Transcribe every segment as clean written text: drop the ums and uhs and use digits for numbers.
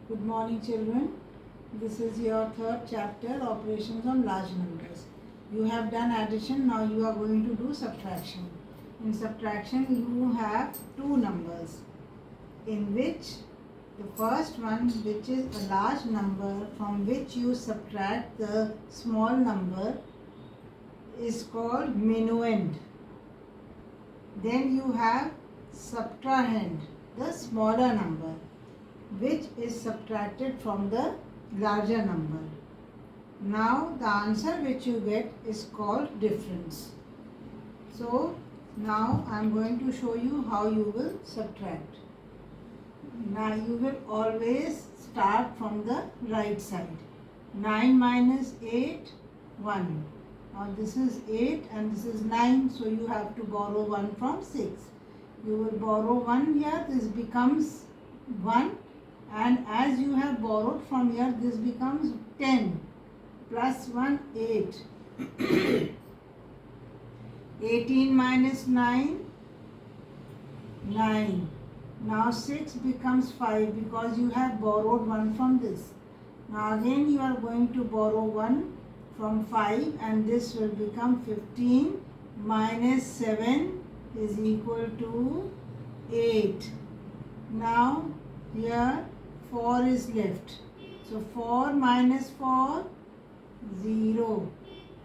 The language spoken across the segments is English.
Good morning, children. This is your third chapter, Operations on Large Numbers. You have done addition, now you are going to do subtraction. In subtraction, you have two numbers, in which the first one, which is a large number from which you subtract the small number, is called minuend. Then you have subtrahend, the smaller number, which is subtracted from the larger number. Now the answer which you get is called difference. So now I am going to show you how you will subtract. Now you will always start from the right side. 9 minus 8, 1. Now this is 8 and this is 9, so you have to borrow 1 from 6. You will borrow 1 here, this becomes 1, and as you have borrowed from here, this becomes 10 plus 1, 8. 18 minus 9, 9. Now 6 becomes 5 because you have borrowed 1 from this. Now again you are going to borrow 1 from 5 and this will become 15 minus 7 is equal to 8. Now here 4 is left. So 4 minus 4, 0.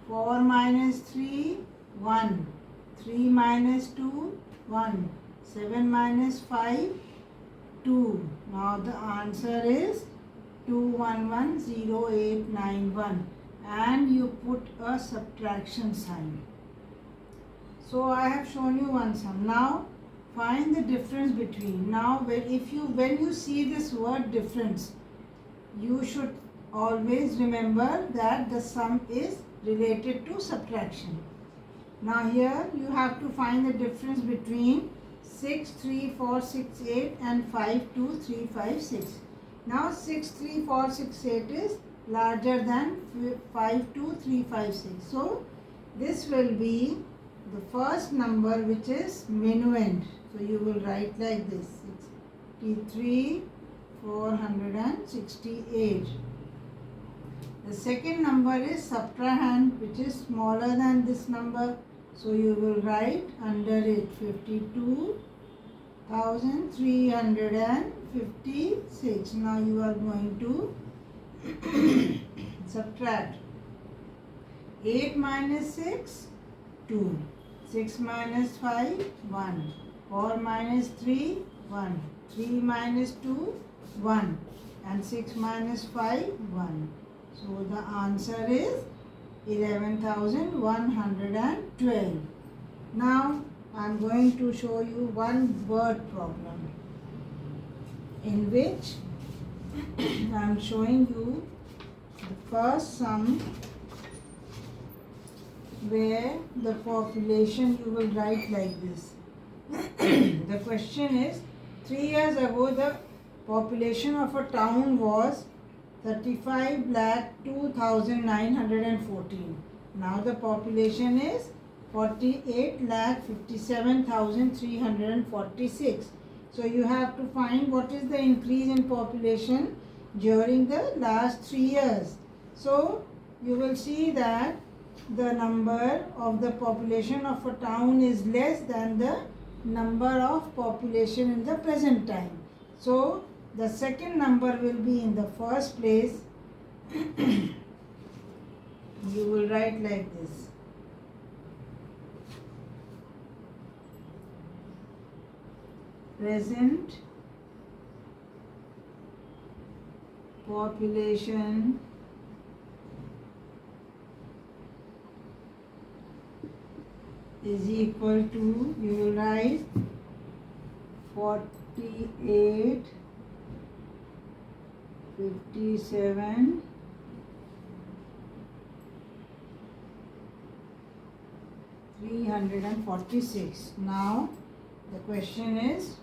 4 minus 3, 1. 3 minus 2, 1. 7 minus 5, 2. Now the answer is 2110,891 and you put a subtraction sign. So I have shown you one sum. Now find the difference between. Now when you see this word difference, you should always remember that the sum is related to subtraction. Now here you have to find the difference between 63468 and 52356. Now 63468 is larger than 52356. So this will be the first number, which is minuend. So you will write like this: 63,468. The second number is subtrahend, which is smaller than this number. So you will write under it 52,356. Now you are going to subtract. 8 minus 6, 2. 6 minus 5, 1. 4 minus 3, 1. 3 minus 2, 1. And 6 minus 5, 1. So the answer is 11,112. Now I am going to show you one word problem, in which I am showing you the first sum, where the population you will write like this. The question is, 3 years ago the population of a town was 35,02,914. Now the population is 48,57,346. So you have to find what is the increase in population during the last 3 years. So you will see that the number of the population of a town is less than the number of population in the present time. So the second number will be in the first place. You will write like this: present population is equal to, you will write 48, 57, 346. Now the question is,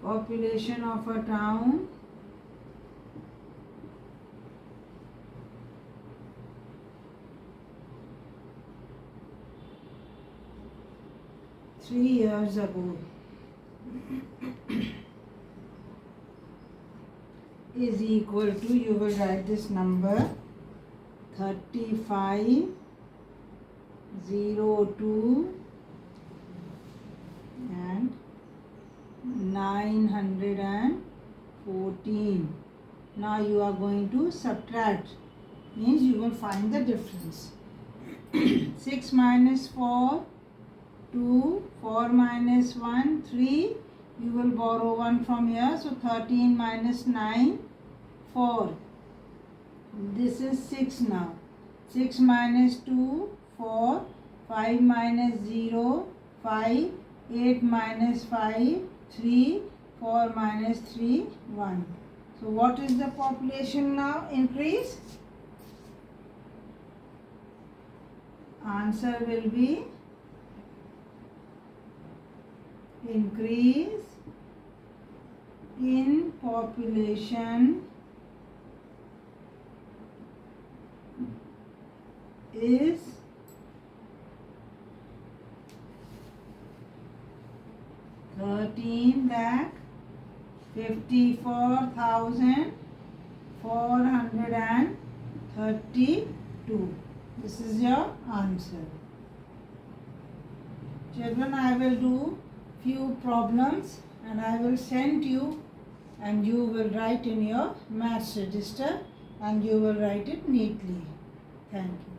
population of a town three years ago. is equal to, you will write this number 3502 and 914. Now you are going to subtract, means you will find the difference. 6 minus 4, 2, 4 minus 1, 3. You will borrow 1 from here, so 13 minus 9, 4. This is 6 now. 6 minus 2, 4. 5 minus 0, 5. 8 minus 5, 3. 4 minus 3, 1. So what is the population now increase? Answer will be increase in population is 13,54,432. This is your answer. Children, I will do few problems and I will send you, and you will write in your maths register and you will write it neatly. Thank you.